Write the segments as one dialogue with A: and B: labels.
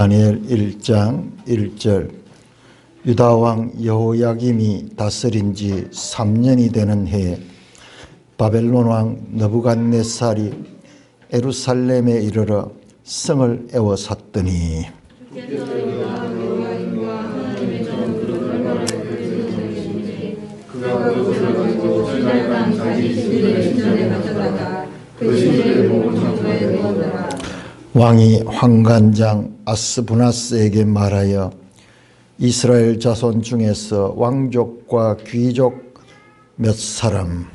A: 다니엘 1장 1절. 유다왕 여호야김이 다스린 지 3년이 되는 해에 바벨론 왕 느부갓네살이 예루살렘에 이르러 성을 에워쌌더니 왕이 환관장 아스부나스에게 말하여 이스라엘 자손 중에서 왕족과 귀족 몇 사람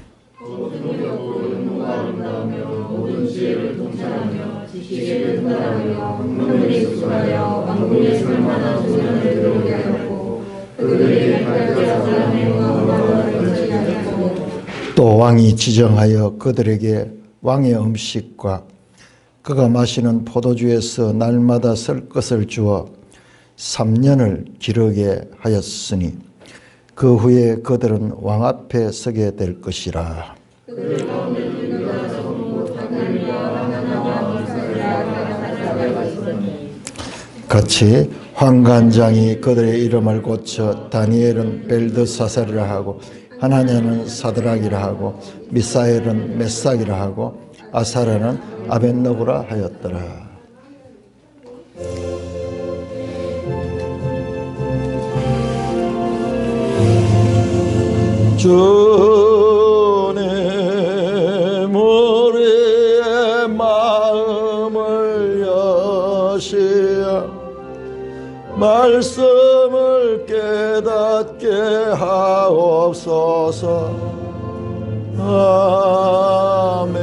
A: 또 왕이 지정하여 그들에게 왕의 음식과 그가 마시는 포도주에서 날마다 쓸 것을 주어 3년을 기르게 하였으니 그 후에 그들은 왕 앞에 서게 될 것이라. 같이 환관장이 그들의 이름을 고쳐 다니엘은 벨드사살이라 하고 하나냐는 사드락이라 하고 미사엘은 메삭이라 하고 아사랴는 아벳느고라 하였더라. 주님 우리의 마음을 여시어 말씀을 깨닫게 하옵소서. 아멘.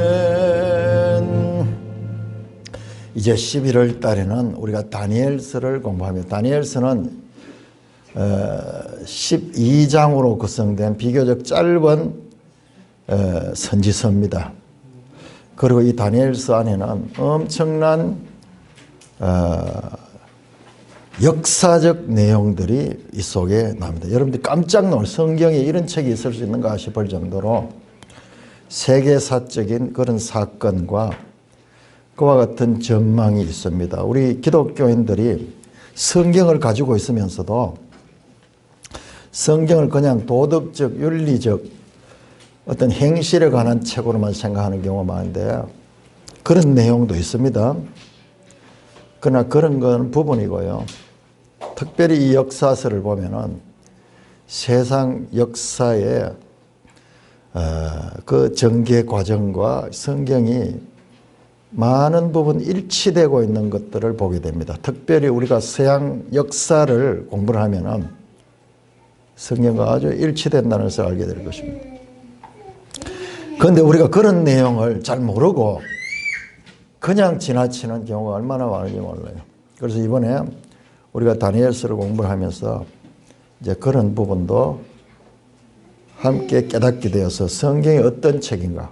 A: 이제 11월 달에는 우리가 다니엘서를 공부합니다. 다니엘서는 12장으로 구성된 비교적 짧은 선지서입니다. 그리고 이 다니엘서 안에는 엄청난 역사적 내용들이 이 속에 나옵니다. 여러분들 깜짝 놀랄 성경에 이런 책이 있을 수 있는가 싶을 정도로 세계사적인 그런 사건과 그와 같은 전망이 있습니다. 우리 기독교인들이 성경을 가지고 있으면서도 성경을 그냥 도덕적, 윤리적 어떤 행실에 관한 책으로만 생각하는 경우가 많은데 그런 내용도 있습니다. 그러나 그런 건 부분이고요. 특별히 이 역사서를 보면은 세상 역사의 그 전개 과정과 성경이 많은 부분 일치되고 있는 것들을 보게 됩니다. 특별히 우리가 서양 역사를 공부를 하면은 성경과 아주 일치된다는 것을 알게 될 것입니다. 그런데 우리가 그런 내용을 잘 모르고 그냥 지나치는 경우가 얼마나 많은지 몰라요. 그래서 이번에 우리가 다니엘서를 공부를 하면서 이제 그런 부분도 함께 깨닫게 되어서 성경이 어떤 책인가.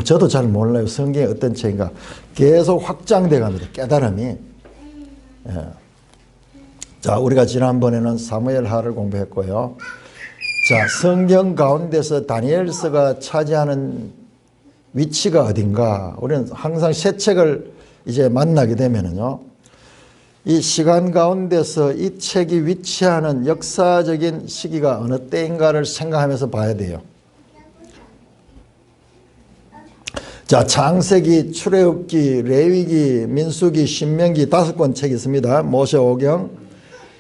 A: 저도 잘 몰라요. 성경이 어떤 책인가. 계속 확장돼 갑니다. 깨달음이. 자, 우리가 지난번에는 사무엘하를 공부했고요. 자, 성경 가운데서 다니엘서가 차지하는 위치가 어딘가. 우리는 항상 새 책을 이제 만나게 되면은요. 이 시간 가운데서 이 책이 위치하는 역사적인 시기가 어느 때인가를 생각하면서 봐야 돼요. 자, 창세기, 출애굽기, 레위기, 민수기, 신명기 5권 책이 있습니다. 모세오경.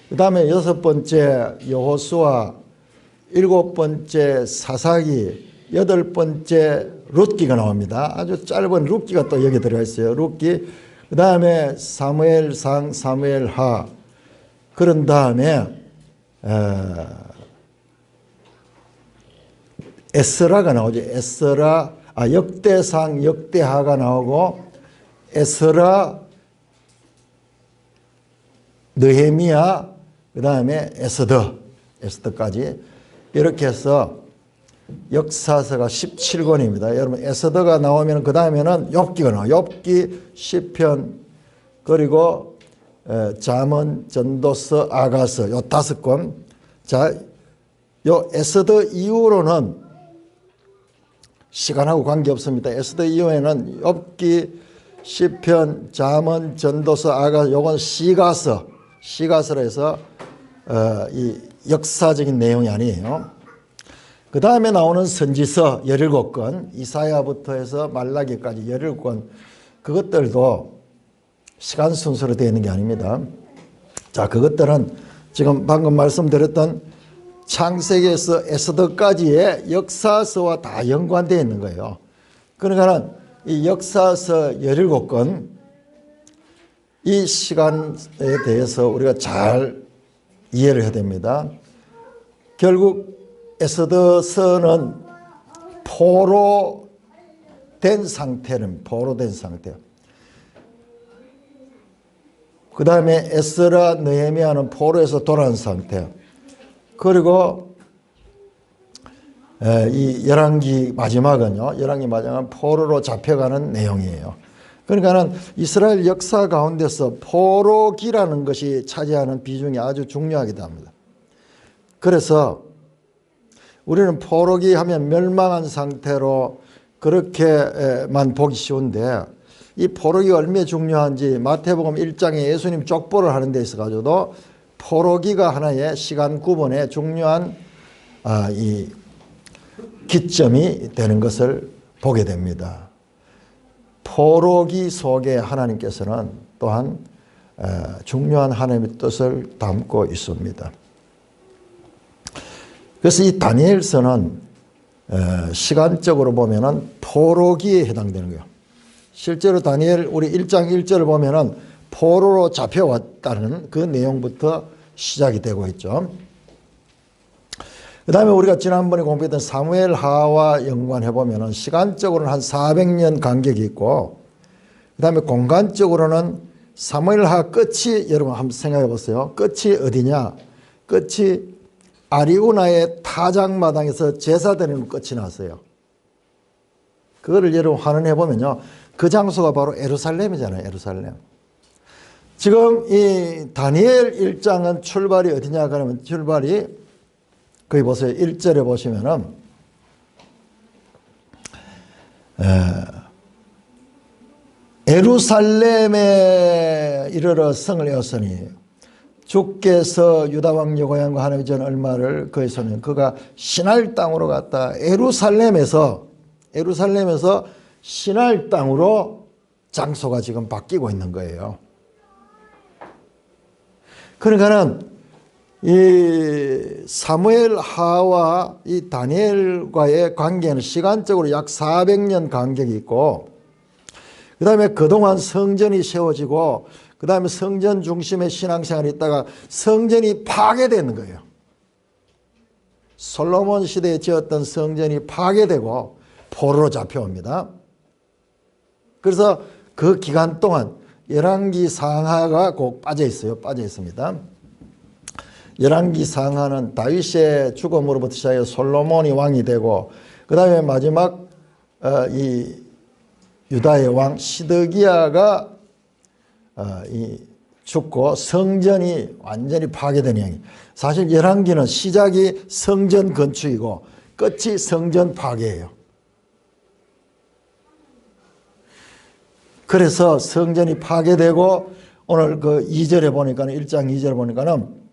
A: 그 다음에 6번째 여호수아, 7번째 사사기, 8번째 룻기가 나옵니다. 아주 짧은 룻기가 또 여기 들어있어요. 룻기. 그 다음에 사무엘상, 사무엘하. 그런 다음에 에스라가 나오죠. 에스라, 역대상, 역대하가 나오고 에스라, 느헤미야, 그 다음에 에스더까지 이렇게 해서 역사서가 17권입니다. 여러분 에스더가 나오면 그 다음에는 욥기가 나와요. 욥기, 시편, 그리고 잠언, 전도서, 아가서 요 5권. 자, 요 에스더 이후로는 시간하고 관계없습니다. 에스더 이후에는 욥기, 시편, 잠언, 전도서, 아가, 요건 시가서로 해서 이 역사적인 내용이 아니에요. 그 다음에 나오는 선지서 17권, 이사야부터 해서 말라기까지 17권, 그것들도 시간 순서로 되어 있는 게 아닙니다. 자, 그것들은 지금 방금 말씀드렸던 창세기에서 에스더까지의 역사서와 다 연관되어 있는 거예요. 그러니까 이 역사서 17권, 이 시간에 대해서 우리가 잘 이해를 해야 됩니다. 결국 에스더서는 포로된 상태는 포로된 상태예요. 그 다음에 에스라, 느헤미야는 포로에서 돌아온 상태예요. 그리고 이 열왕기 마지막은요. 열왕기 마지막은 포로로 잡혀가는 내용이에요. 그러니까는 이스라엘 역사 가운데서 포로기라는 것이 차지하는 비중이 아주 중요하기도 합니다. 그래서 우리는 포로기 하면 멸망한 상태로 그렇게만 보기 쉬운데 이 포로기가 얼마나 중요한지 마태복음 1장에 예수님 족보를 하는 데 있어 가지고도 포로기가 하나의 시간 구분에 중요한 이 기점이 되는 것을 보게 됩니다. 포로기 속에 하나님께서는 또한 중요한 하나님의 뜻을 담고 있습니다. 그래서 이 다니엘서는 시간적으로 보면은 포로기에 해당되는 거예요. 실제로 다니엘 우리 1장 1절을 보면은 포로로 잡혀왔다는 그 내용부터 시작이 되고 있죠. 그 다음에 우리가 지난번에 공부했던 사무엘 하와 연관해 보면은 시간적으로는 한 400년 간격이 있고, 그 다음에 공간적으로는 사무엘 하 끝이, 여러분 한번 생각해 보세요. 끝이 어디냐? 끝이 아리우나의 타작마당에서 제사 드리는 끝이 났어요. 그거를 여러분 환원해 보면요. 그 장소가 바로 예루살렘이잖아요. 예루살렘. 지금 이 다니엘 1장은 출발이 어디냐 그러면 출발이 거기 보세요. 1절에 보시면은 예루살렘에 이르러 성을 에웠으니 주께서 유다왕 여호야김과 하나님의 전 얼마를 그의 손에 그가 신할 땅으로 갔다. 예루살렘에서 신할 땅으로 장소가 지금 바뀌고 있는 거예요. 그러니까는 이 사무엘 하와 이 다니엘과의 관계는 시간적으로 약 400년 간격이 있고, 그 다음에 그동안 성전이 세워지고, 그 다음에 성전 중심의 신앙생활이 있다가 성전이 파괴되는 거예요. 솔로몬 시대에 지었던 성전이 파괴되고 포로로 잡혀옵니다. 그래서 그 기간 동안 열왕기 상하가 꼭 빠져 있어요. 빠져 있습니다. 열왕기 상하는 다윗의 죽음으로부터 시작해서 솔로몬이 왕이 되고, 그 다음에 마지막 이 유다의 왕 시드기야가 죽고 성전이 완전히 파괴된 형이. 사실 열왕기는 시작이 성전 건축이고 끝이 성전 파괴예요. 그래서 성전이 파괴되고 오늘 그 2절에 보니까는 1장 2절에 보니까는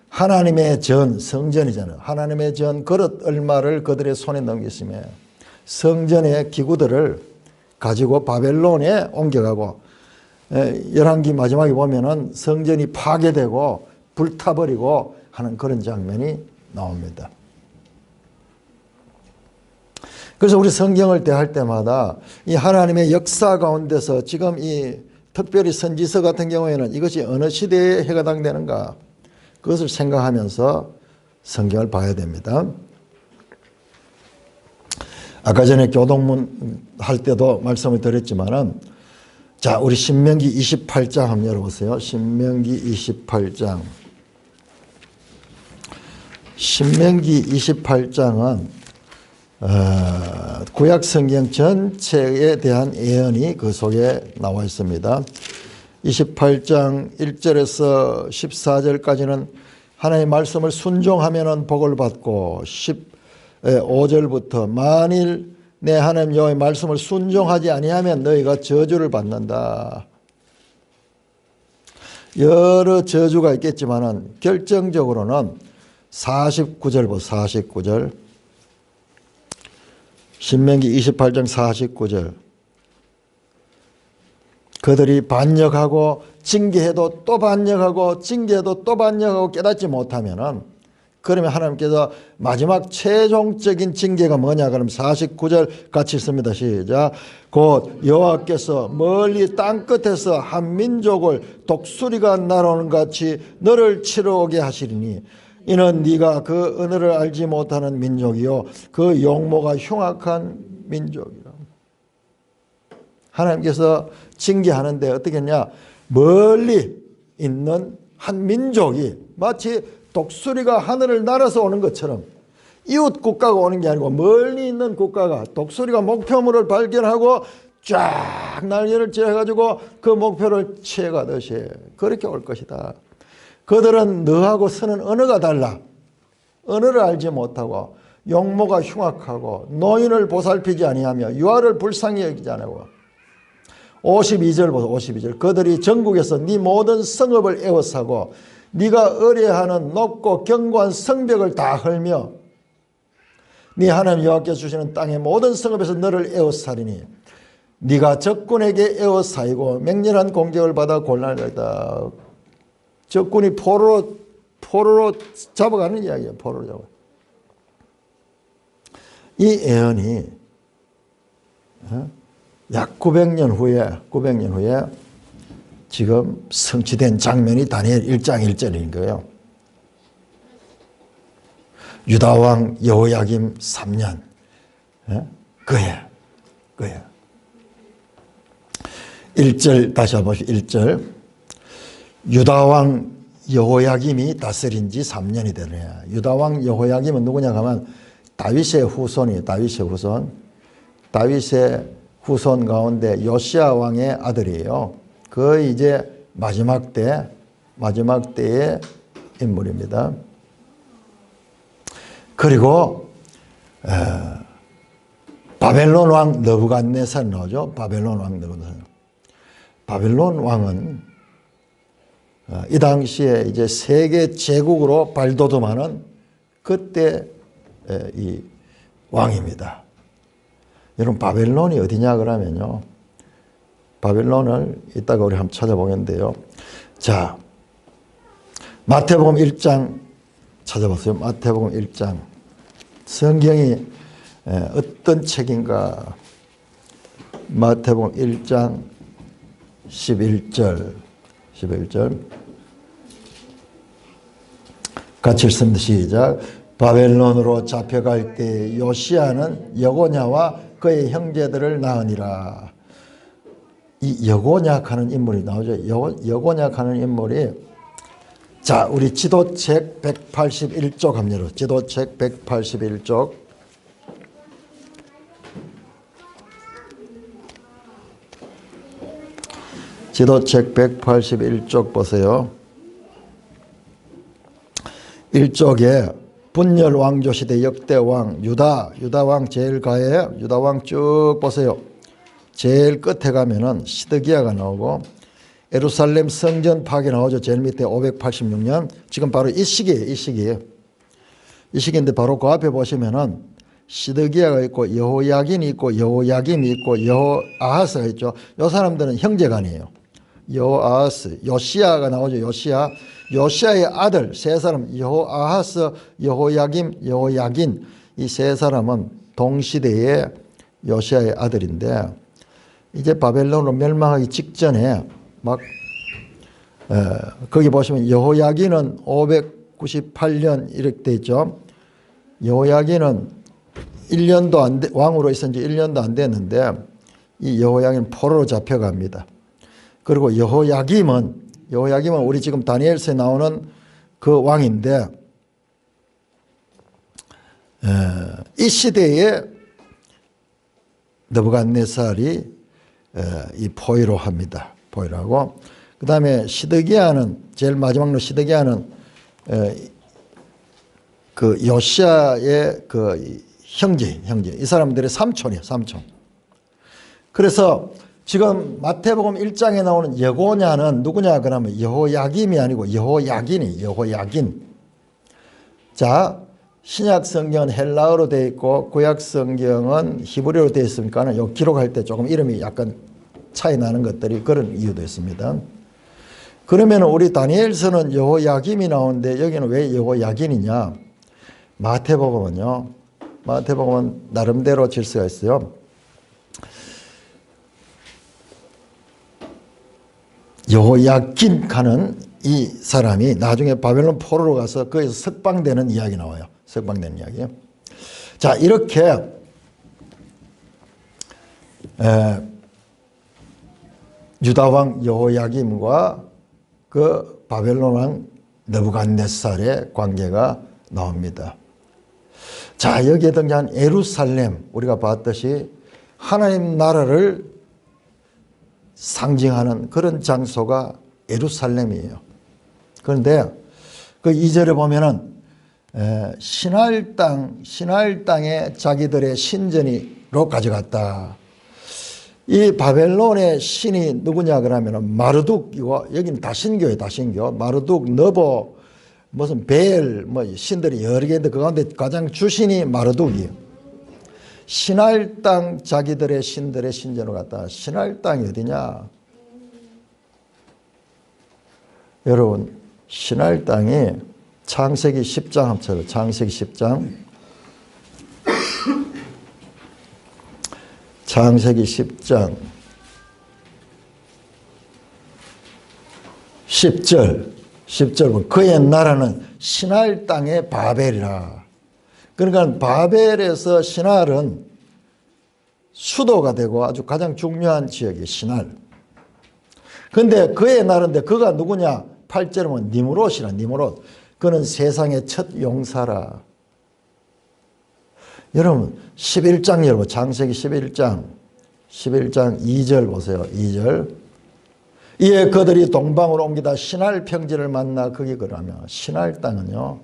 A: 하나님의 전 성전이잖아요. 하나님의 전 그릇 얼마를 그들의 손에 넘겼으며 성전의 기구들을 가지고 바벨론에 옮겨가고, 열왕기 마지막에 보면은 성전이 파괴되고 불타버리고 하는 그런 장면이 나옵니다. 그래서 우리 성경을 대할 때마다 이 하나님의 역사 가운데서 지금 이 특별히 선지서 같은 경우에는 이것이 어느 시대에 해당되는가, 그것을 생각하면서 성경을 봐야 됩니다. 아까 전에 교동문 할 때도 말씀을 드렸지만은, 자, 우리 신명기 28장 한번 열어보세요. 신명기 28장. 신명기 28장은 구약 성경 전체에 대한 예언이 그 속에 나와 있습니다. 28장 1절에서 14절까지는 하나님의 말씀을 순종하면 복을 받고, 15절부터 만일 내 하나님 여호와의 말씀을 순종하지 아니하면 너희가 저주를 받는다. 여러 저주가 있겠지만은 결정적으로는 49절 보세요. 49절. 신명기 28장 49절. 그들이 반역하고 징계해도 또 반역하고 징계해도 또 반역하고 깨닫지 못하면은, 그러면 하나님께서 마지막 최종적인 징계가 뭐냐? 그럼 49절 같이 읽습니다. 시작. 곧 여호와께서 멀리 땅끝에서 한 민족을 독수리가 날아오는 같이 너를 치러 오게 하시리니 이는 네가 그 언어를 알지 못하는 민족이요 그 용모가 흉악한 민족이라. 하나님께서 징계하는데 어떻게 했냐? 멀리 있는 한 민족이 마치 독수리가 하늘을 날아서 오는 것처럼, 이웃 국가가 오는 게 아니고 멀리 있는 국가가 독수리가 목표물을 발견하고 쫙 날개를 찌어가지고 그 목표를 취해가듯이 그렇게 올 것이다. 그들은 너하고 쓰는 언어가 달라. 언어를 알지 못하고 용모가 흉악하고 노인을 보살피지 아니하며 유아를 불쌍히 여기지 않고. 52절 보세요. 52절. 그들이 전국에서 네 모든 성읍을 에워싸고 네가 의뢰하는 높고 견고한 성벽을 다 헐며 네 하나님 여호와께서 주시는 땅의 모든 성읍에서 너를 에워싸리니 네가 적군에게 에워싸이고 맹렬한 공격을 받아 곤란을 겪다. 적군이 포로로 잡아가는 이야기예요. 포로로 잡아. 이 예언이 약 900년 후에 지금 성취된 장면이 다니엘 1장 1절인 거예요. 유다왕 여호야김 3년 그해 1절 다시 한번 보시죠. 1절 유다왕 여호야김이 다스린 지 3년이 되느냐. 유다왕 여호야김은 누구냐 하면 다윗의 후손이에요. 다윗의 후손 가운데 요시야 왕의 아들이에요. 거의 이제 마지막 때의 인물입니다. 그리고 바벨론 왕 느부갓네살 나오죠. 바벨론 왕은 이 당시에 이제 세계 제국으로 발돋움하는 그때 이 왕입니다. 여러분 바벨론이 어디냐 그러면요. 바벨론을 이따가 우리 한번 찾아보겠는데요. 자, 마태복음 1장 찾아보세요. 마태복음 1장. 성경이 어떤 책인가. 마태복음 1장 11절. 같이 읽습니다. 시작. 바벨론으로 잡혀갈 때 요시야는 여고냐와 그의 형제들을 낳으니라. 이 여고냐 하는 인물이 나오죠. 여고냐 하는 인물이, 자, 우리 지도책 181쪽 합니다. 지도책 181쪽. 지도책 181쪽 보세요. 1쪽에 분열 왕조 시대 역대 왕 유다 왕 제일 가에 유다 왕 쭉 보세요. 제일 끝에 가면은 시드기야가 나오고 예루살렘 성전 파괴 나오죠. 제일 밑에 586년. 지금 바로 이 시기인데 바로 그 앞에 보시면은 시드기야가 있고 여호야긴이 있고 여호야김이 있고 여호아하스가 있죠. 이 사람들은 형제간이에요. 여호아하스, 요시야가 나오죠. 요시야의 아들 세 사람, 여호아하스, 여호야김, 여호야긴, 이 세 사람은 동시대의 요시야의 아들인데, 이제 바벨론으로 멸망하기 직전에 막 거기 보시면 여호야긴은 598년 이렇게 돼 있죠. 여호야긴은 1년도 안 돼, 왕으로 있은 지 1년도 안 됐는데 이 여호야긴은 포로로 잡혀갑니다. 그리고 여호야김은 우리 지금 다니엘서에 나오는 그 왕인데, 이 시대에 느부갓네살이 이 포위로 합니다. 포위하고, 그 다음에 시드기야는 제일 마지막으로 시드기야는 그 요시야의 그 형제. 이 사람들의 삼촌이에요, 삼촌. 그래서 지금 마태복음 1장에 나오는 여고냐는 누구냐 그러면 여호야김이 아니고 여호야긴이 여호야긴. 자, 신약 성경은 헬라어로 되어 있고 구약 성경은 히브리어로 되어 있으니까 요 기록할 때 조금 이름이 약간 차이 나는 것들이 그런 이유도 있습니다. 그러면 우리 다니엘서는 여호야김이 나오는데 여기는 왜 여호야긴이냐? 마태복음은 나름대로 질서가 있어요. 여호야긴 하는 이 사람이 나중에 바벨론 포로로 가서 거기서 석방되는 이야기 나와요. 석방되는 이야기예요. 자, 이렇게 유다 왕 여호야김과 그 바벨론 왕 느부갓네살의 관계가 나옵니다. 자, 여기에 등장한 예루살렘, 우리가 봤듯이 하나님 나라를 상징하는 그런 장소가 예루살렘이에요. 그런데 그 2절에 보면은 신할 땅에 자기들의 신전으로 가져갔다. 이 바벨론의 신이 누구냐 그러면은 마르둑이고, 여기는 다신교예요, 다신교. 마르둑, 너보, 무슨 벨, 뭐 신들이 여러 개인데 그 가운데 가장 주신이 마르둑이에요. 신할 땅 자기들의 신들의 신전으로 갔다. 신할 땅이 어디냐? 여러분, 신할 땅이 창세기 10장 한번 쳐요. 창세기 10장. 창세기 10장 10절 그의 나라는 신할 땅의 바벨이라. 그러니까 바벨에서 신할은 수도가 되고 아주 가장 중요한 지역이 신할. 그런데 그의 나라인데 그가 누구냐? 8절에 보면 니므롯이라. 니므롯. 그는 세상의 첫 용사라. 여러분 11장 여러분 창세기 11장 2절 보세요. 2절. 이에 그들이 동방으로 옮기다 신할 평지를 만나 거기 그러면 신할 땅은요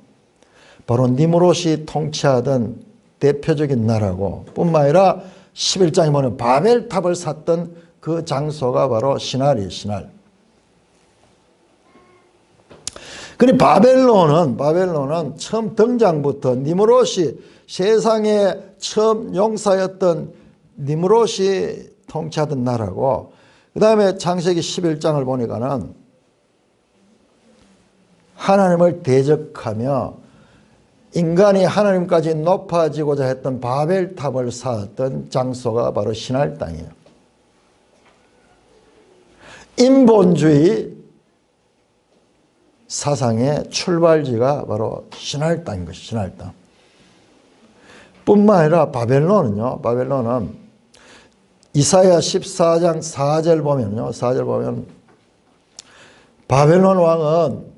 A: 바로 니므롯이 통치하던 대표적인 나라고, 뿐만 아니라 11장에 보면 바벨탑을 샀던 그 장소가 바로 신할이에요. 신할. 그런데 바벨론은 처음 등장부터 니므롯이 세상에 처음 용사였던 니므롯이 통치하던 나라고, 그 다음에 창세기 11장을 보니까는 하나님을 대적하며 인간이 하나님까지 높아지고자 했던 바벨탑을 쌓았던 장소가 바로 신할 땅이에요. 인본주의 사상의 출발지가 바로 신할 땅인 것이 신할 땅. 뿐만 아니라 바벨론은 이사야 14장 4절 보면 바벨론 왕은,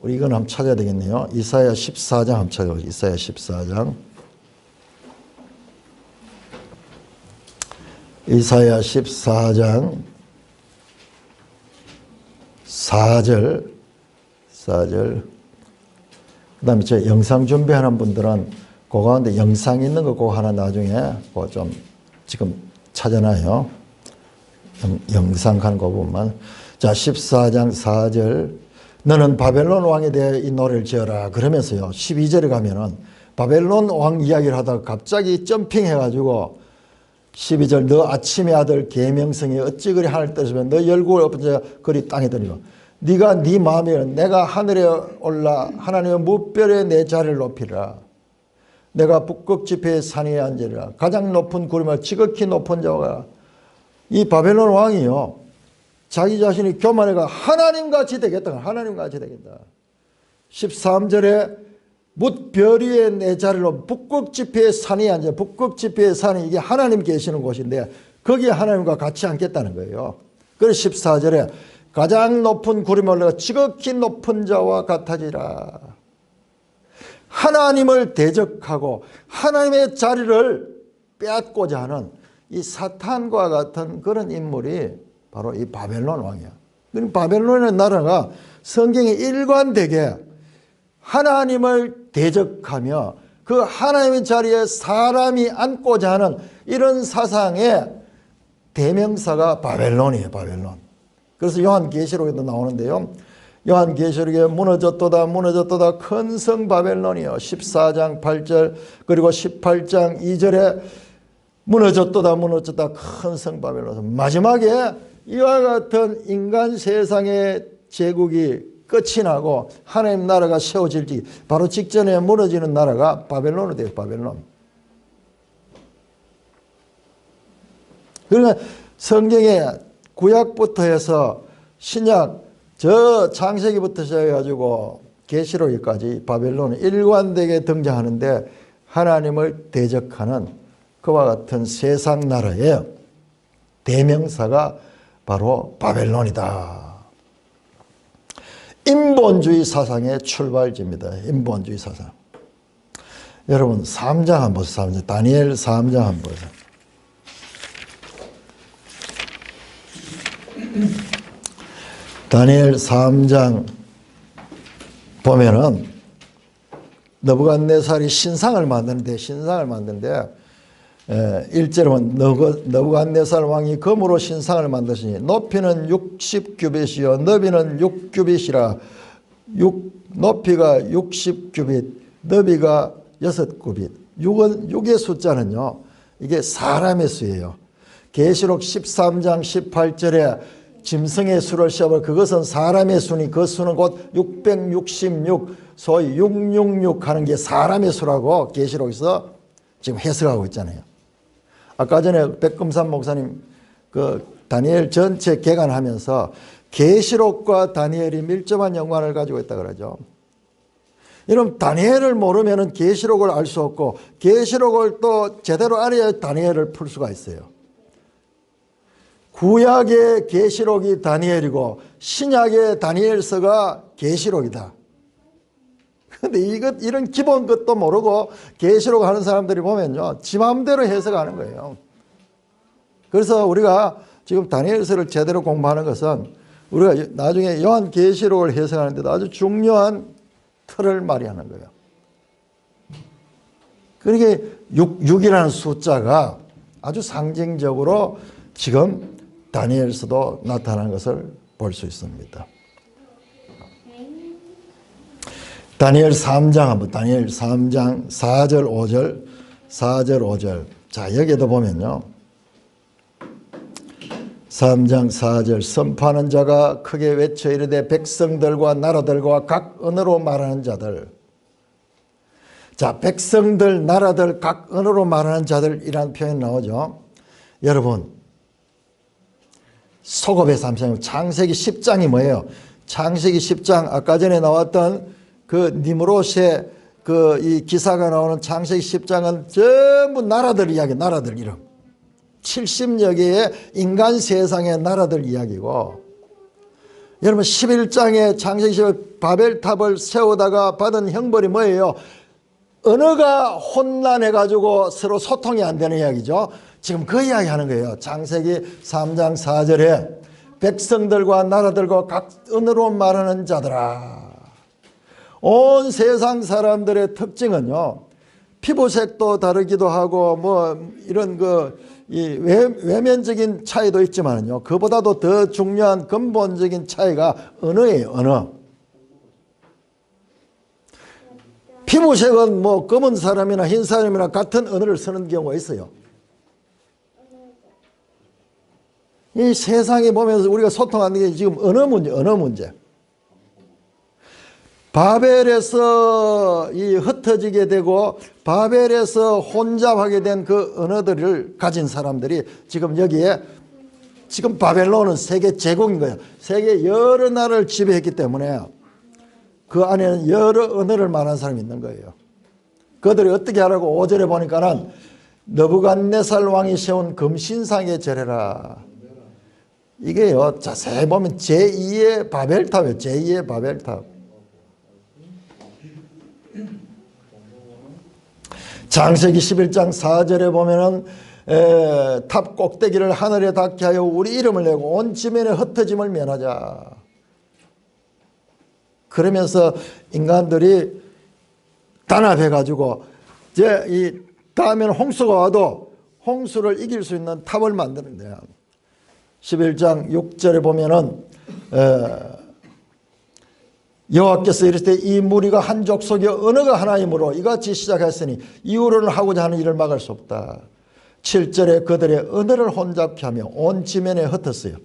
A: 우리 이건 한번 찾아야 되겠네요. 이사야 14장 한번 찾아보죠. 이사야 14장. 이사야 14장 4절. 그 다음에 저 영상 준비하는 분들은 그 가운데 영상 있는 거 그거 하나 나중에 그거 좀 지금 찾아놔요. 영상 하는 거 보면. 자, 14장 4절. 너는 바벨론 왕에 대해 이 노래를 지어라. 그러면서요. 12절에 가면은 바벨론 왕 이야기를 하다가 갑자기 점핑해가지고 12절 너 아침의 아들 계명성이 어찌 그리 하늘 떠시면 너 열국을 엎은 자가 그리 땅에 들이고 네가 네 마음에 내가 하늘에 올라 하나님의 무별에 내 자리를 높이라. 내가 북극 지폐의 산 위에 앉으리라. 가장 높은 구름을 지극히 높은 자가. 이 바벨론 왕이요 자기 자신이 교만해가 하나님같이 되겠다. 하나님같이 되겠다. 13절에 뭇별 위에 내 자리로 북극 지폐의 산이 앉아. 북극 지폐의 산이 이게 하나님 계시는 곳인데 거기에 하나님과 같이 앉겠다는 거예요. 그래서 14절에 가장 높은 구름에 올라가 지극히 높은 자와 같아지라. 하나님을 대적하고 하나님의 자리를 빼앗고자 하는 이 사탄과 같은 그런 인물이 바로 이 바벨론 왕이야. 바벨론의 나라가 성경에 일관되게 하나님을 대적하며 그 하나님의 자리에 사람이 앉고자 하는 이런 사상의 대명사가 바벨론이에요. 바벨론. 그래서 요한계시록에도 나오는데요. 요한계시록에 무너졌도다 무너졌도다 큰 성 바벨론이요. 14장 8절 그리고 18장 2절에 무너졌도다 무너졌다 큰 성 바벨론. 마지막에 이와 같은 인간 세상의 제국이 끝이 나고 하나님 나라가 세워질지 바로 직전에 무너지는 나라가 바벨론이 돼요. 바벨론. 그러니까 성경에 구약부터 해서 신약 저 창세기부터 시작해가지고 계시록까지 바벨론은 일관되게 등장하는데 하나님을 대적하는 그와 같은 세상 나라의 대명사가 바로 바벨론이다. 인본주의 사상의 출발지입니다. 인본주의 사상. 여러분 3장 한번 보세요. 3장. 다니엘 3장 한번 보세요. 다니엘 3장 보면은 너부갓네살이 신상을 만드는데 1절은 너부갓네살 왕이 금으로 신상을 만드시니 높이는 60규빗이요 너비는 6규빗이라 높이가 60규빗 너비가 6규빗 6의 숫자는요 이게 사람의 수예요. 계시록 13장 18절에 짐승의 수를 세어볼 그것은 사람의 수니 그 수는 곧 666 소위 666 하는 게 사람의 수라고 계시록에서 지금 해석하고 있잖아요. 아까 전에 백금산 목사님 그 다니엘 전체 개관하면서 계시록과 다니엘이 밀접한 연관을 가지고 있다 그러죠. 여러분 다니엘을 모르면 계시록을 알 수 없고 계시록을 또 제대로 알아야 다니엘을 풀 수가 있어요. 구약의 계시록이 다니엘이고 신약의 다니엘서가 계시록이다. 그런데 이런 기본 것도 모르고 계시록 하는 사람들이 보면요 지 마음대로 해석하는 거예요. 그래서 우리가 지금 다니엘서를 제대로 공부하는 것은 우리가 나중에 요한계시록을 해석하는 데도 아주 중요한 틀을 마련하는 거예요. 그러니까 6이라는 숫자가 아주 상징적으로 지금 다니엘서도 나타나는 것을 볼 수 있습니다. 다니엘 3장 한번 다니엘 3장 4절 5절 4절 5절 자 여기에도 보면요 3장 4절 선포하는 자가 크게 외쳐 이르되 백성들과 나라들과 각 언어로 말하는 자들 자 백성들 나라들 각 언어로 말하는 자들이라는 표현이 나오죠. 여러분 소급해서 한번 창세기 10장이 뭐예요? 창세기 10장 아까 전에 나왔던 그 니므롯의 그 이 기사가 나오는 창세기 10장은 전부 나라들 이야기, 나라들 이름. 70여 개의 인간 세상의 나라들 이야기고 여러분 11장에 창세기 10장 바벨탑을 세우다가 받은 형벌이 뭐예요? 언어가 혼란해가지고 서로 소통이 안 되는 이야기죠. 지금 그 이야기 하는 거예요. 창세기 3장 4절에 백성들과 나라들과 각 언어로 말하는 자들아. 온 세상 사람들의 특징은요. 피부색도 다르기도 하고 뭐 이런 이 외면적인 차이도 있지만요. 그보다도 더 중요한 근본적인 차이가 언어예요. 언어. 피부색은 뭐 검은 사람이나 흰 사람이나 같은 언어를 쓰는 경우가 있어요. 이 세상에 보면서 우리가 소통하는 게 지금 언어 문제. 바벨에서 이 흩어지게 되고 바벨에서 혼잡하게 된 그 언어들을 가진 사람들이 지금 여기에 지금 바벨론은 세계 제국인 거예요. 세계 여러 나라를 지배했기 때문에 그 안에는 여러 언어를 말하는 사람이 있는 거예요. 그들이 어떻게 하라고 5절에 보니까는 너부갓네살 왕이 세운 금신상에 절해라. 이게요 자세히 보면 제2의 바벨탑이에요. 제2의 바벨탑. 창세기 11장 4절에 보면은 탑 꼭대기를 하늘에 닿게 하여 우리 이름을 내고 온 지면에 흩어짐을 면하자. 그러면서 인간들이 단합해 가지고 이제 이 다음에는 홍수가 와도 홍수를 이길 수 있는 탑을 만드는데요. 11장 6절에 보면은 여호와께서 이르시되 이 무리가 한 족속이 언어가 하나이므로 이같이 시작했으니 이후로는 하고자 하는 일을 막을 수 없다. 7절에 그들의 언어를 혼잡케 하며 온 지면에 흩었어요.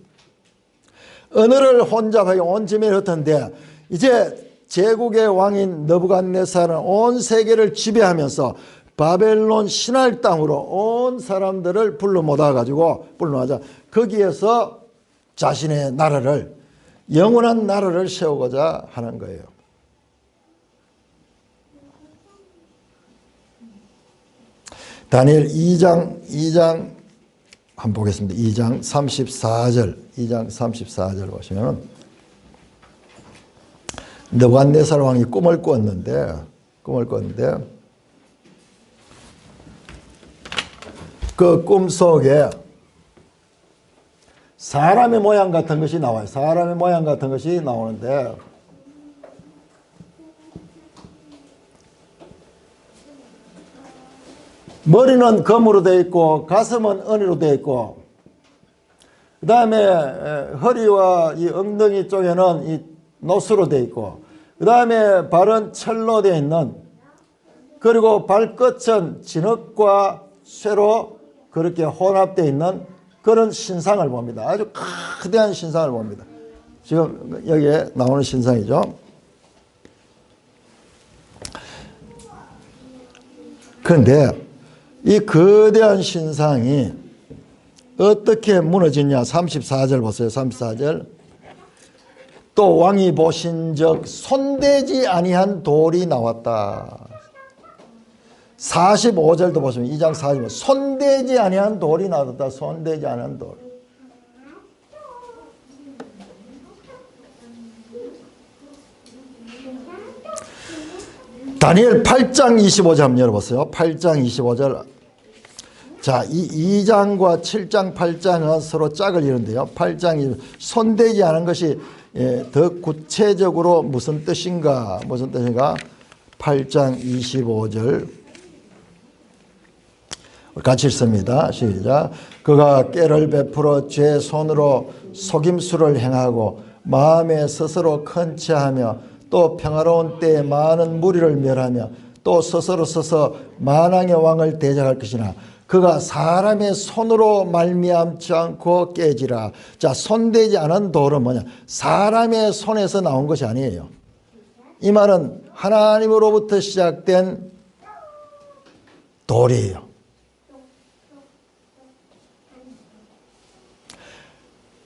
A: 언어를 혼잡하여 온 지면에 흩었는데 이제 제국의 왕인 느부갓네살은 온 세계를 지배하면서 바벨론 신할 땅으로 온 사람들을 불러 모아가지고 거기에서 자신의 나라를 영원한 나라를 세우고자 하는 거예요. 다니엘 2장 한번 보겠습니다. 2장 34절 보시면 느부갓네살 왕이 꿈을 꿨는데 그 꿈 속에 사람의 모양 같은 것이 나와요. 사람의 모양 같은 것이 나오는데 머리는 금으로 되어 있고 가슴은 은으로 되어 있고 그 다음에 허리와 이 엉덩이 쪽에는 이 노수로 되어 있고 그 다음에 발은 철로 되어 있는 그리고 발끝은 진흙과 쇠로 그렇게 혼합되어 있는 그런 신상을 봅니다. 아주 거대한 신상을 봅니다. 지금 여기에 나오는 신상이죠. 그런데 이 거대한 신상이 어떻게 무너지냐. 34절 보세요. 34절. 또 왕이 보신즉 손대지 아니한 돌이 나왔다. 45절도 보시면 2장 40절 손대지 아니한 돌이 나왔다. 손대지 아니한 돌. 다니엘 8장 25절 한번 열어보세요. 8장 25절. 자, 이 2장과 7장 8장은 서로 짝을 이루는데요. 8장이 손대지 않은 것이 더 구체적으로 무슨 뜻인가 8장 25절 같이 읽습니다. 시작. 그가 꾀를 베풀어 제 손으로 속임수를 행하고 마음에 스스로 큰 체하며 또 평화로운 때에 많은 무리를 멸하며 또 스스로 서서 만왕의 왕을 대적할 것이나 그가 사람의 손으로 말미암지 않고 깨지라. 자, 손대지 않은 돌은 뭐냐? 사람의 손에서 나온 것이 아니에요. 이 말은 하나님으로부터 시작된 돌이에요.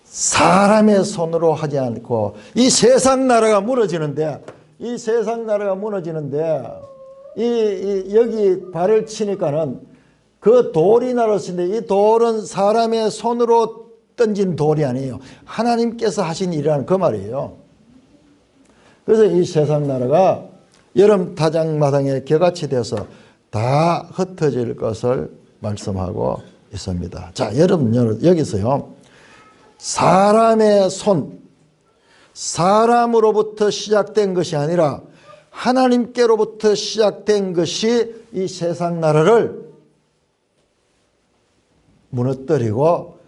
A: 사람의 손으로 하지 않고 이 세상 나라가 무너지는데 여기 발을 치니까는 그 돌이 나르신데 이 돌은 사람의 손으로 던진 돌이 아니에요. 하나님께서 하신 일이라는 그 말이에요. 그래서 이 세상 나라가 여름 타작마당에 겨같이 돼서 다 흩어질 것을 말씀하고 있습니다. 자, 여러분 여기서요. 사람의 손, 사람으로부터 시작된 것이 아니라 하나님께로부터 시작된 것이 이 세상 나라를 무너뜨리고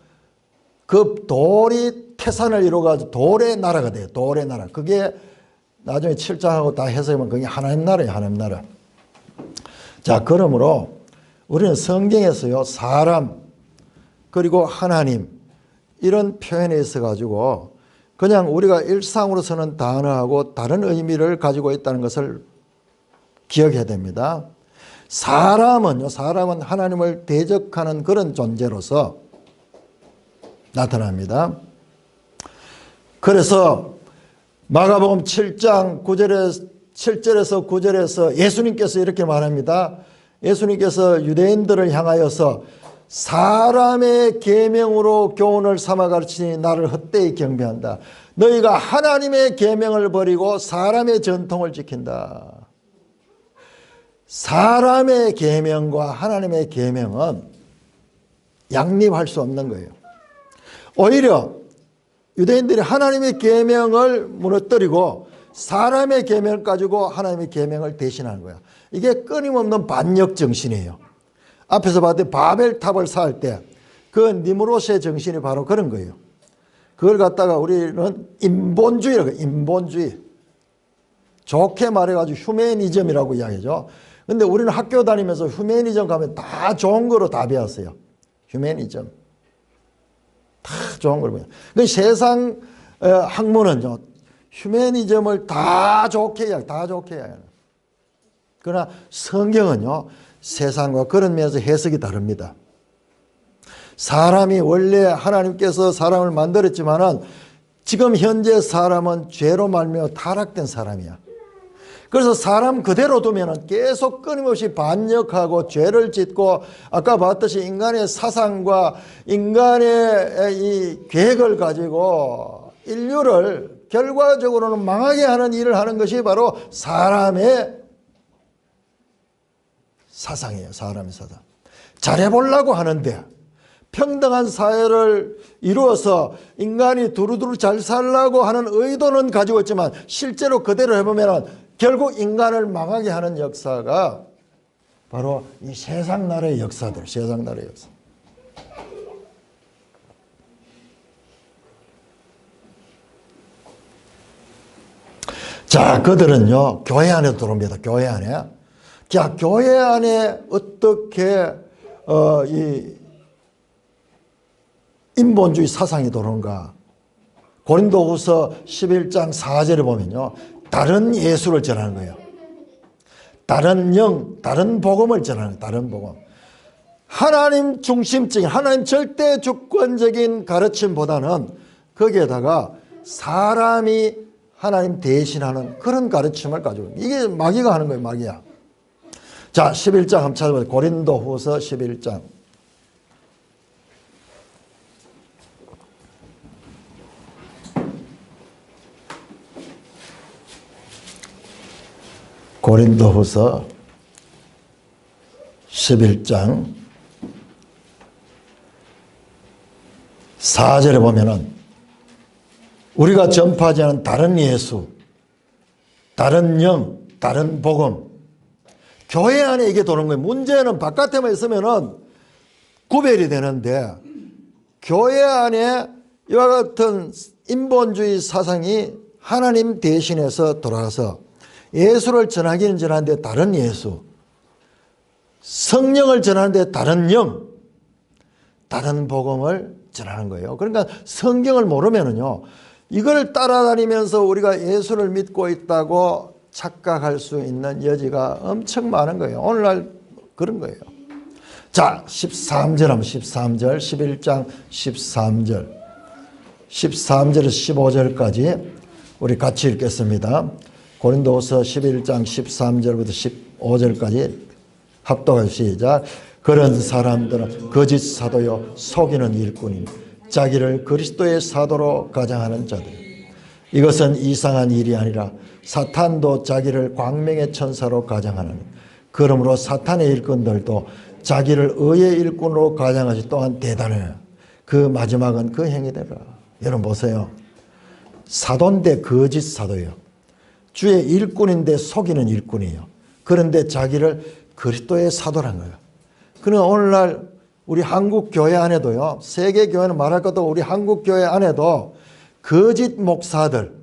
A: 그 돌이 태산을 이루어가지고 돌의 나라가 돼요. 돌의 나라. 그게 나중에 7장하고 다 해석하면 그게 하나님 나라예요. 하나님 나라. 자, 그러므로 우리는 성경에서요. 사람 그리고 하나님 이런 표현에 있어가지고 그냥 우리가 일상으로 쓰는 단어하고 다른 의미를 가지고 있다는 것을 기억해야 됩니다. 사람은 하나님을 대적하는 그런 존재로서 나타납니다. 그래서 마가복음 7장 7절에서 9절에서 예수님께서 이렇게 말합니다. 예수님께서 유대인들을 향하여서 사람의 계명으로 교훈을 삼아 가르치니 나를 헛되이 경배한다. 너희가 하나님의 계명을 버리고 사람의 전통을 지킨다. 사람의 계명과 하나님의 계명은 양립할 수 없는 거예요. 오히려 유대인들이 하나님의 계명을 무너뜨리고 사람의 계명을 가지고 하나님의 계명을 대신하는 거야. 이게 끊임없는 반역 정신이에요. 앞에서 봤더니 바벨탑을 쌓을 때 그 니무롯의 정신이 바로 그런 거예요. 그걸 갖다가 우리는 인본주의라고 해요. 인본주의. 좋게 말해가지고 휴메니즘이라고 이야기하죠. 근데 우리는 학교 다니면서 휴메니즘 가면 다 좋은 거로 다 배웠어요. 휴메니즘. 다 좋은 걸 배워요. 그 세상 학문은요, 휴메니즘을 다 좋게 해야, 다 좋게 해야 해요. 그러나 성경은요, 세상과 그런 면에서 해석이 다릅니다. 사람이 원래 하나님께서 사람을 만들었지만은 지금 현재 사람은 죄로 말미암아 타락된 사람이야. 그래서 사람 그대로 두면은 계속 끊임없이 반역하고 죄를 짓고 아까 봤듯이 인간의 사상과 인간의 이 계획을 가지고 인류를 결과적으로는 망하게 하는 일을 하는 것이 바로 사람의 사상이에요. 사람의 사상. 잘해보려고 하는데 평등한 사회를 이루어서 인간이 두루두루 잘 살려고 하는 의도는 가지고 있지만 실제로 그대로 해보면 결국 인간을 망하게 하는 역사가 바로 이 세상 나라의 역사들, 세상 나라의 역사. 자, 그들은요, 교회 안에 들어옵니다. 교회 안에. 자, 교회 안에 어떻게, 이, 인본주의 사상이 들어오는가. 고린도후서 11장 4절에 보면요. 다른 예수를 전하는 거예요. 다른 영, 다른 복음을 전하는 거예요. 다른 복음. 하나님 중심적인, 하나님 절대 주권적인 가르침보다는 거기에다가 사람이 하나님 대신하는 그런 가르침을 가지고 이게 마귀가 하는 거예요. 마귀야. 자, 11장 한번 찾아보세요. 고린도후서 11장. 고린도후서 11장 4절에 보면은 우리가 전파하지 않은 다른 예수, 다른 영, 다른 복음, 교회 안에 이게 도는 거예요. 문제는 바깥에만 있으면은 구별이 되는데 교회 안에 이와 같은 인본주의 사상이 하나님 대신해서 돌아가서 예수를 전하기는 전하는데 다른 예수, 성령을 전하는데 다른 영, 다른 복음을 전하는 거예요. 그러니까 성경을 모르면은요, 이걸 따라다니면서 우리가 예수를 믿고 있다고 착각할 수 있는 여지가 엄청 많은 거예요. 오늘날 그런 거예요. 자, 13절 하면 13절, 11장 13절, 13절에서 15절까지 우리 같이 읽겠습니다. 고린도후서 11장 13절부터 15절까지 합독하여 시작. 그런 사람들은 거짓 사도요 속이는 일꾼임, 자기를 그리스도의 사도로 가장하는 자들. 이것은 이상한 일이 아니라 사탄도 자기를 광명의 천사로 가장하는, 그러므로 사탄의 일꾼들도 자기를 의의 일꾼으로 가장하시 또한 대단해요. 그 마지막은 그 행위대라. 여러분 보세요. 사도인데 거짓 사도예요. 주의 일꾼인데 속이는 일꾼이에요. 그런데 자기를 그리스도의 사도란 거예요. 그러나 오늘날 우리 한국 교회 안에도요, 세계 교회는 말할 것도 없고 우리 한국 교회 안에도 거짓 목사들,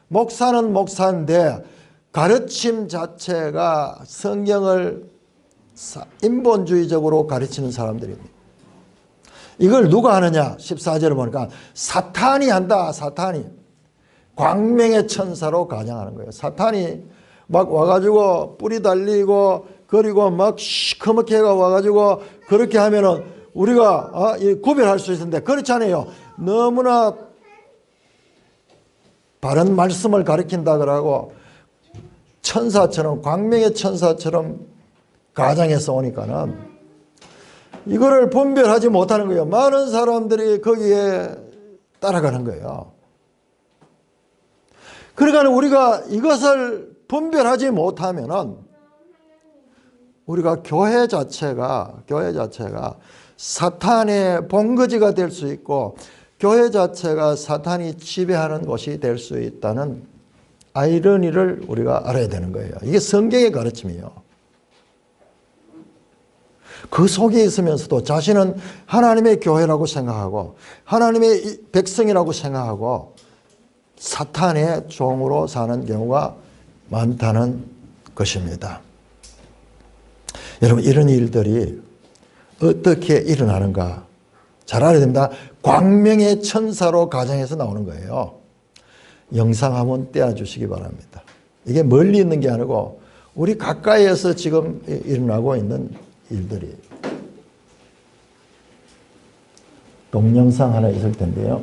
A: 목사는 목사인데 가르침 자체가 성경을 인본주의적으로 가르치는 사람들입니다. 이걸 누가 하느냐? 14절을 보니까 사탄이 한다. 사탄이. 광명의 천사로 가장하는 거예요. 사탄이 막 와가지고 뿌리 달리고 그리고 막 시커멓게 해가 와가지고 그렇게 하면은 우리가 구별할 수 있는데 그렇지 않아요. 너무나 바른 말씀을 가르친다 그러고 천사처럼, 광명의 천사처럼 가장해서 오니까는 이거를 분별하지 못하는 거예요. 많은 사람들이 거기에 따라가는 거예요. 그러니까 우리가 이것을 분별하지 못하면은 우리가 교회 자체가 사탄의 본거지가 될 수 있고 교회 자체가 사탄이 지배하는 곳이 될 수 있다는 아이러니를 우리가 알아야 되는 거예요. 이게 성경의 가르침이에요. 그 속에 있으면서도 자신은 하나님의 교회라고 생각하고 하나님의 백성이라고 생각하고 사탄의 종으로 사는 경우가 많다는 것입니다. 여러분, 이런 일들이 어떻게 일어나는가 잘 알아야 됩니다. 광명의 천사로 가정에서 나오는 거예요. 영상 한번 떼어주시기 바랍니다. 이게 멀리 있는 게 아니고 우리 가까이에서 지금 일어나고 있는 일들이. 동영상 하나 있을 텐데요.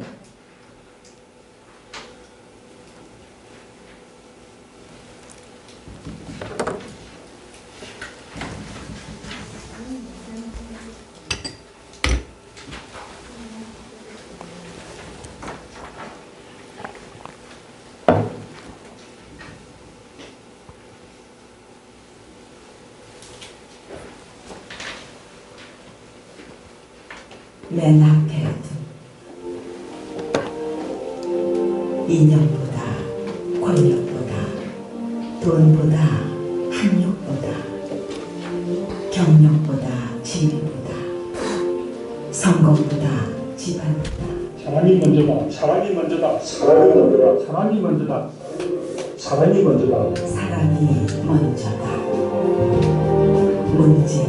B: 맨하테트 인연보다 권력보다 돈보다 학력보다 경력보다 지위보다 성공보다 집안보다
C: 사랑이 먼저다. 사랑이 먼저다. 사랑이 먼저다. 사랑이 먼저다. 사랑이 먼저다.
B: 사랑이 먼저다. 문재인.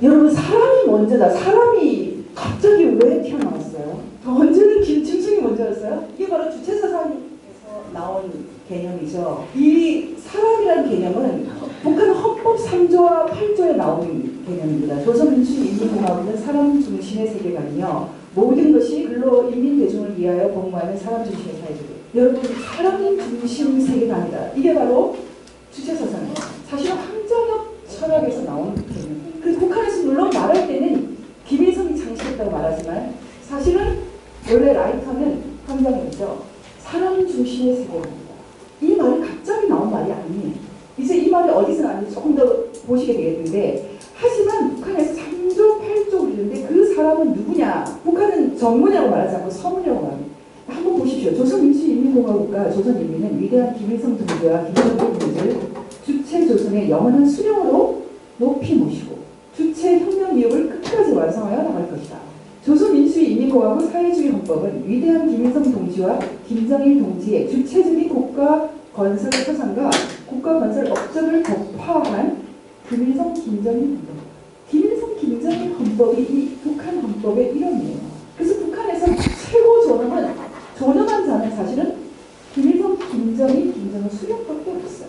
D: 여러분, 사람이 먼저다. 사람이 갑자기 왜 튀어나왔어요? 언제는 김충승이 먼저였어요? 이게 바로 주체사상에서 나온 개념이죠. 이 사람이라는 개념은 북한 헌법 3조와 8조에 나온 개념입니다. 조선민주주의인민공화국은 사람 중심의 세계관이며 모든 것이 근로 인민대중을 위하여 복무하는 사람 중심의 사회주의. 여러분, 사람 중심 세계관이다. 이게 바로 주체사상이에요. 사실은 황정엽 철학에서 나온 개념. 그 북한에서 물론 말할 때는 김일성이 창시했다고 말하지만 사실은 원래 라이터는 황정엽이죠. 사람 중심의 세계관입니다. 이 말이 갑자기 나온 말이 아니에요. 이제 이 말이 어디서 나왔는지 조금 더 보시게 되겠는데, 하지만 북한에서 3조, 8조 그러는데 그 사람은 누구냐? 북한은 정문이라고 말하지 않고 서문이라고 말합니다. 한번 보십시오. 조선민주인민공화국과 조선인민은 위대한 김일성 동지와 김정일 동지를 주체 조선의 영원한 수령으로 높이 모시고 주체 혁명 기업을 끝까지 완성하여 나갈 것이다. 조선민주주의인민공화국 사회주의 헌법은 위대한 김일성 동지와 김정일 동지의 주체적인 국가 건설 사상과 국가 건설 업적을 격파한 김일성 김정일 헌법. 김일성 김정일 헌법이 이 북한 헌법의 이름이에요. 그래서 북한에서 최고 존엄한 자는 사실은 김일성 김정일 김정은 수령밖에 없어요.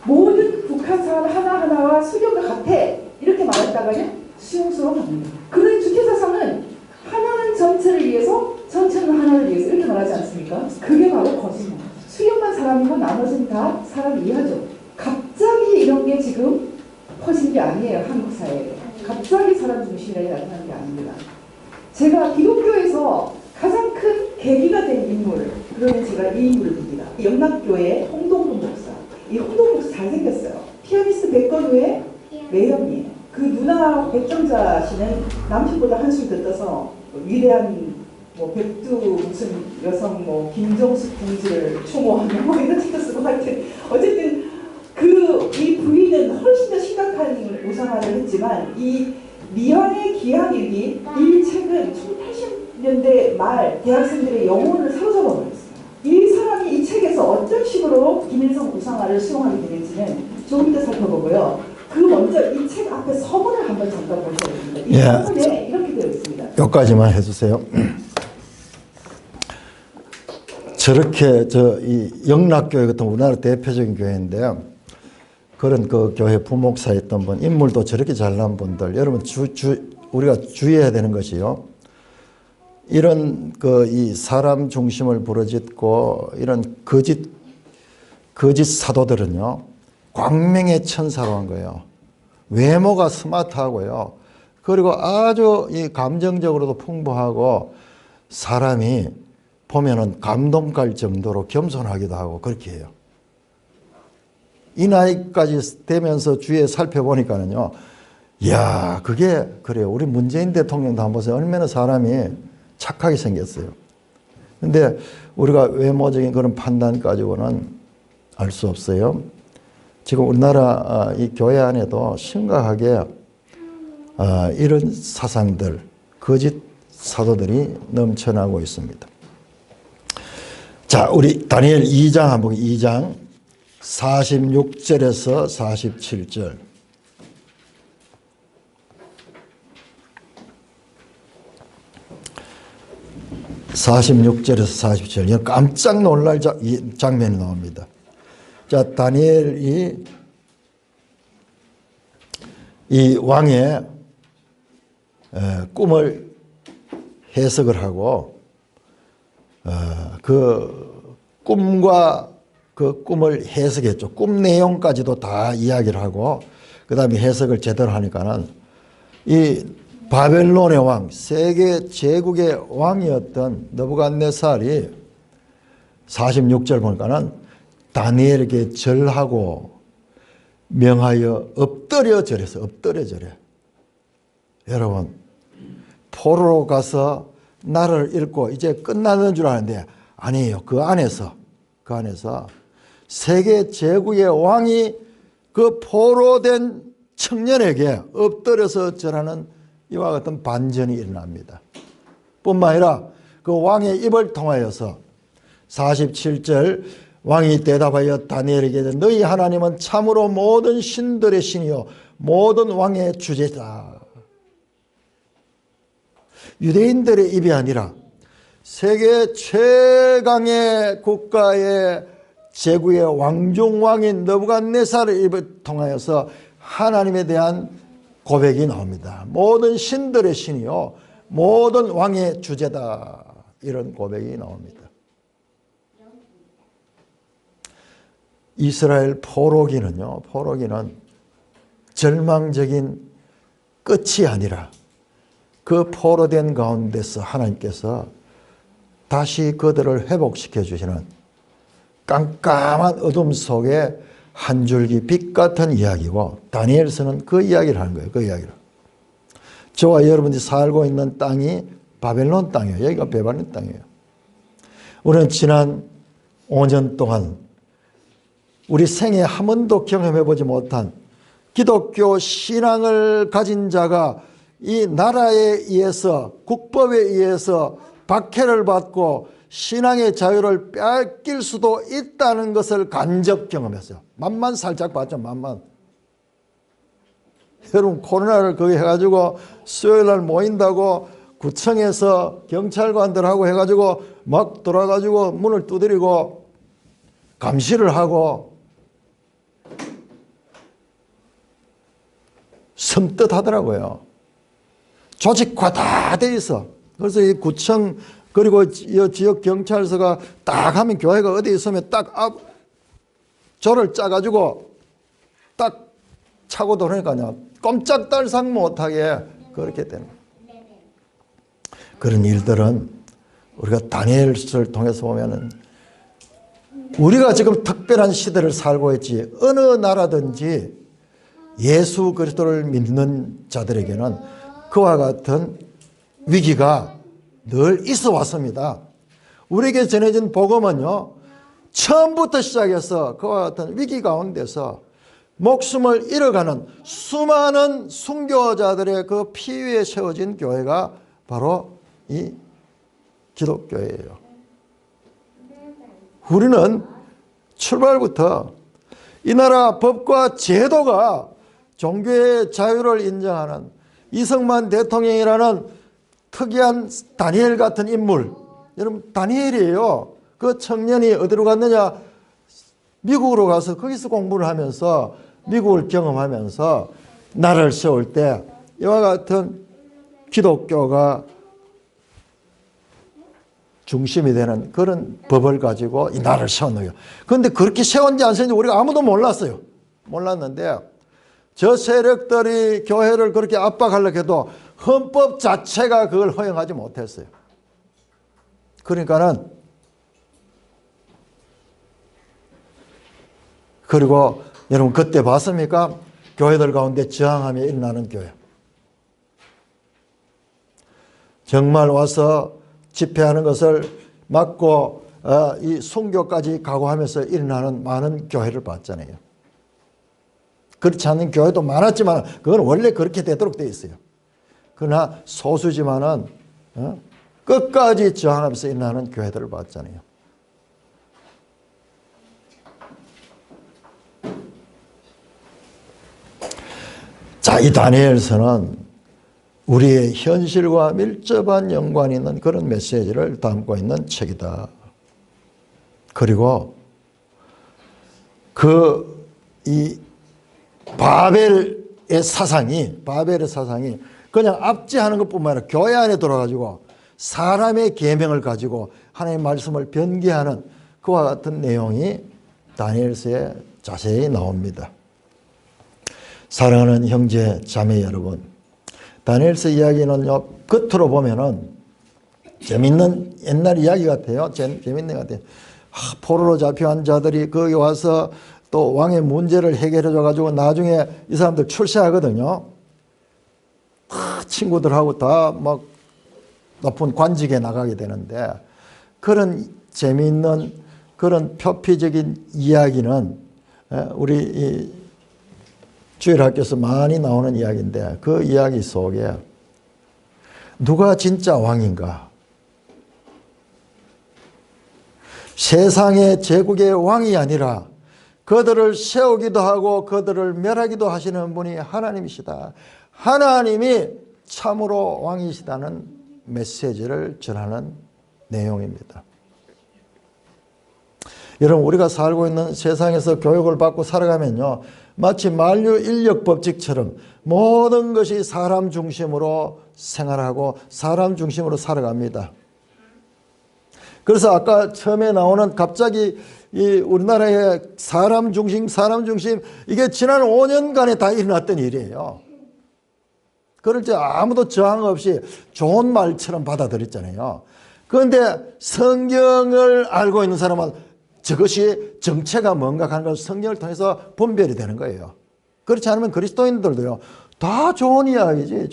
D: 모든 북한 사람 하나하나와 수령과 같아. 이렇게 말했다가요, 수용소로 갑니다. 그러니 주체사상은 하나는 전체를 위해서, 전체는 하나를 위해서 이렇게 말하지 않습니까? 그게 바로 거짓말. 수령만 사람이고 나머지는 다 사람 이하죠. 갑자기 이런 게 지금 퍼진 게 아니에요, 한국 사회에. 갑자기 사람 중심이라고 나타난 게 아닙니다. 제가 기독교에서 가장 큰 계기가 된 인물, 그러면 제가 이 인물을 봅니다. 영락교회 홍동동 목사. 이 홍동동 목사 잘생겼어요. 피아니스트 백건우의 매형이에요. 그 누나 백정자 씨는 남편보다 한술 더 떠서 위대한 뭐 백두 무슨 여성 뭐 김정숙 동지를 추모하며 뭐 이런 책도 쓰고 하여튼 어쨌든 이 부인은 훨씬 더 심각한 우상화를 했지만 이 미완의 기한일기 이 책은 1980년대 말 대학생들의 영혼을 사로잡아 버렸어요. 이 사람이 이 책에서 어떤 식으로 김일성 우상화를 수용하게 되는지는 조금 더 살펴보고요. 그 먼저 이 책 앞에 서문을 한번 잠깐 보셔야 됩니다. 이 서문에 이렇게 되어 있습니다.
A: 여기까지만 해주세요. 저렇게 이 영락교회 같은 우리나라 대표적인 교회인데요. 그런 그 교회 부목사였던 분, 인물도 저렇게 잘난 분들, 여러분 우리가 주의해야 되는 것이요. 이런 이 사람 중심을 부르짖고 이런 거짓 사도들은요, 광명의 천사로 한 거예요. 외모가 스마트하고요. 그리고 아주 이 감정적으로도 풍부하고 사람이 보면은 감동 갈 정도로 겸손하기도 하고 그렇게 해요. 이 나이까지 되면서 주위에 살펴보니까는요, 이야, 그게 그래요. 우리 문재인 대통령도 한번 보세요. 얼마나 사람이 착하게 생겼어요. 근데 우리가 외모적인 그런 판단 가지고는 알 수 없어요. 지금 우리나라 이 교회 안에도 심각하게 이런 사상들, 거짓 사도들이 넘쳐나고 있습니다. 자, 우리 다니엘 2장 한번 2장 46절에서 47절. (46절에서 47절) 깜짝 놀랄 장면이 나옵니다. 자, 다니엘이 이 왕의 꿈을 해석을 하고 그 꿈과 그 꿈을 해석했죠. 꿈 내용까지도 다 이야기를 하고 그 다음에 해석을 제대로 하니까는 이 바벨론의 왕, 세계 제국의 왕이었던 느부갓네살이 46절 보니까는 다니엘에게 절하고 명하여 엎드려 절했어. 엎드려 절해. 여러분, 포로로 가서 나라를 잃고 이제 끝나는 줄 아는데 아니에요. 그 안에서 세계 제국의 왕이 그 포로된 청년에게 엎드려서 절하는 이와 같은 반전이 일어납니다. 뿐만 아니라 그 왕의 입을 통하여서 47절 왕이 대답하여 다니엘에게 너희 하나님은 참으로 모든 신들의 신이요 모든 왕의 주제다. 유대인들의 입이 아니라 세계 최강의 국가의 제국의 왕중왕인 느부갓네살의 입을 통하여서 하나님에 대한 고백이 나옵니다. 모든 신들의 신이요 모든 왕의 주제다. 이런 고백이 나옵니다. 이스라엘 포로기는요, 포로기는 절망적인 끝이 아니라 그 포로된 가운데서 하나님께서 다시 그들을 회복시켜 주시는 깜깜한 어둠 속에 한 줄기 빛 같은 이야기고, 다니엘서는 그 이야기를 하는 거예요. 그 이야기를. 저와 여러분이 살고 있는 땅이 바벨론 땅이에요. 여기가 바벨론 땅이에요. 우리는 지난 5년 동안 우리 생에 한 번도 경험해보지 못한 기독교 신앙을 가진 자가 이 나라에 의해서, 국법에 의해서 박해를 받고 신앙의 자유를 뺏길 수도 있다는 것을 간접 경험했어요. 맛만 살짝 봤죠. 맛만. 여러분, 코로나를 거기 해가지고 수요일날 모인다고 구청에서 경찰관들하고 해가지고 막 돌아가지고 문을 두드리고 감시를 하고 섬뜩하더라고요. 조직화 다 돼 있어. 그래서 이 구청 그리고 이 지역 경찰서가 딱 하면 교회가 어디 있으면 딱 조를 짜가지고 딱 차고 도니까요. 꼼짝달싹 못하게 그렇게 되는 거예요. 그런 일들은 우리가 다니엘서를 통해서 보면은 우리가 지금 특별한 시대를 살고 있지, 어느 나라든지 예수 그리스도를 믿는 자들에게는 그와 같은 위기가 늘 있어 왔습니다. 우리에게 전해진 복음은요, 처음부터 시작해서 그와 같은 위기 가운데서 목숨을 잃어가는 수많은 순교자들의 그 피 위에 세워진 교회가 바로 이 기독교예요. 우리는 출발부터 이 나라 법과 제도가 종교의 자유를 인정하는 이승만 대통령이라는 특이한 다니엘 같은 인물, 여러분 다니엘이에요. 그 청년이 어디로 갔느냐? 미국으로 가서 거기서 공부를 하면서 미국을 경험하면서 나라를 세울 때 이와 같은 기독교가 중심이 되는 그런 법을 가지고 이 나라를 세웠는 거예요. 그런데 그렇게 세웠는지 안 세웠는지 우리가 아무도 몰랐어요. 몰랐는데 저 세력들이 교회를 그렇게 압박하려고 해도 헌법 자체가 그걸 허용하지 못했어요. 그러니까는 그리고 여러분 그때 봤습니까? 교회들 가운데 저항하며 일어나는 교회. 정말 와서 집회하는 것을 맞고 이 순교까지 각오하면서 일어나는 많은 교회를 봤잖아요. 그렇지 않은 교회도 많았지만 그건 원래 그렇게 되도록 되어 있어요. 그러나 소수지만은 끝까지 저항하면서 일어나는 교회들을 봤잖아요. 자, 이 다니엘서는 우리의 현실과 밀접한 연관이 있는 그런 메시지를 담고 있는 책이다. 그리고 이 바벨의 사상이 그냥 압제하는 것뿐만 아니라 교회 안에 들어가지고 사람의 계명을 가지고 하나님의 말씀을 변개하는 그와 같은 내용이 다니엘서에 자세히 나옵니다. 사랑하는 형제 자매 여러분, 다니엘서 이야기는요, 겉으로 보면은 재밌는 옛날 이야기 같아요. 재밌는 것 같아요. 포로로 잡혀간 자들이 거기 와서 또 왕의 문제를 해결해 줘가지고 나중에 이 사람들 출세하거든요. 친구들하고 다 막 높은 관직에 나가게 되는데, 그런 재미있는 그런 표피적인 이야기는 우리 이 주일학교에서 많이 나오는 이야기인데, 그 이야기 속에 누가 진짜 왕인가? 세상의 제국의 왕이 아니라 그들을 세우기도 하고 그들을 멸하기도 하시는 분이 하나님이시다. 하나님이 참으로 왕이시다는 메시지를 전하는 내용입니다. 여러분, 우리가 살고 있는 세상에서 교육을 받고 살아가면요, 마치 만유인력 법칙처럼 모든 것이 사람 중심으로 생활하고 사람 중심으로 살아갑니다. 그래서 아까 처음에 나오는 갑자기 이 우리나라의 사람 중심 이게 지난 5년간에 다 일어났던 일이에요. 그럴 때 아무도 저항 없이 좋은 말처럼 받아들였잖아요. 그런데 성경을 알고 있는 사람은 저것이 정체가 뭔가 하는 걸 성경을 통해서 분별이 되는 거예요. 그렇지 않으면 그리스도인들도요, 다 좋은 이야기지.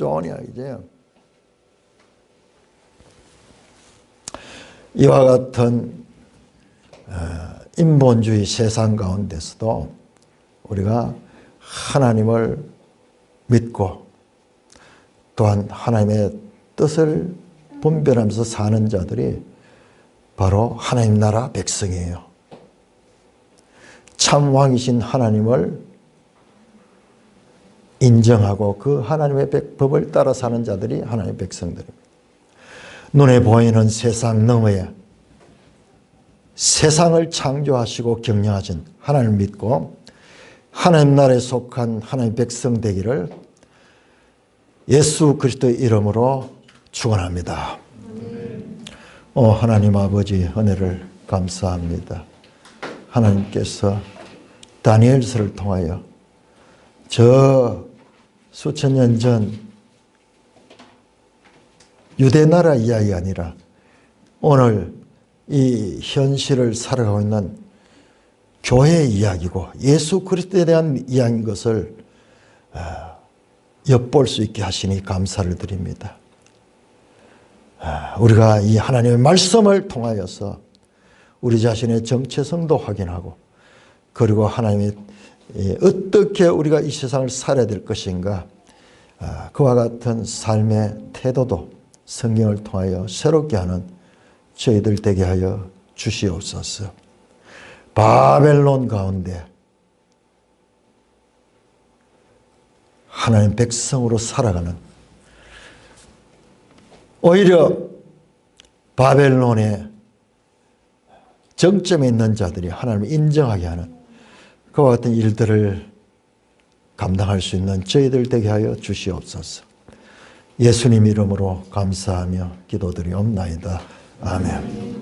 A: 이와 같은 인본주의 세상 가운데서도 우리가 하나님을 믿고 또한 하나님의 뜻을 분별하면서 사는 자들이 바로 하나님 나라 백성이에요. 참 왕이신 하나님을 인정하고 그 하나님의 법을 따라 사는 자들이 하나님의 백성들입니다. 눈에 보이는 세상 너머에 세상을 창조하시고 경영하신 하나님을 믿고 하나님 나라에 속한 하나님의 백성 되기를 예수 그리스도의 이름으로 축원합니다. 하나님 아버지, 은혜를 감사합니다. 하나님께서 다니엘서를 통하여 저 수천 년 전 유대 나라 이야기가 아니라 오늘 이 현실을 살아가고 있는 교회의 이야기고 예수 그리스도에 대한 이야기인 것을 엿볼 수 있게 하시니 감사를 드립니다. 우리가 이 하나님의 말씀을 통하여서 우리 자신의 정체성도 확인하고, 그리고 하나님이 어떻게 우리가 이 세상을 살아야 될 것인가, 그와 같은 삶의 태도도 성경을 통하여 새롭게 하는 저희들 되게 하여 주시옵소서. 바벨론 가운데 하나님 백성으로 살아가는, 오히려 바벨론의 정점에 있는 자들이 하나님을 인정하게 하는 그와 같은 일들을 감당할 수 있는 저희들 되게 하여 주시옵소서. 예수님 이름으로 감사하며 기도드리옵나이다. 아멘.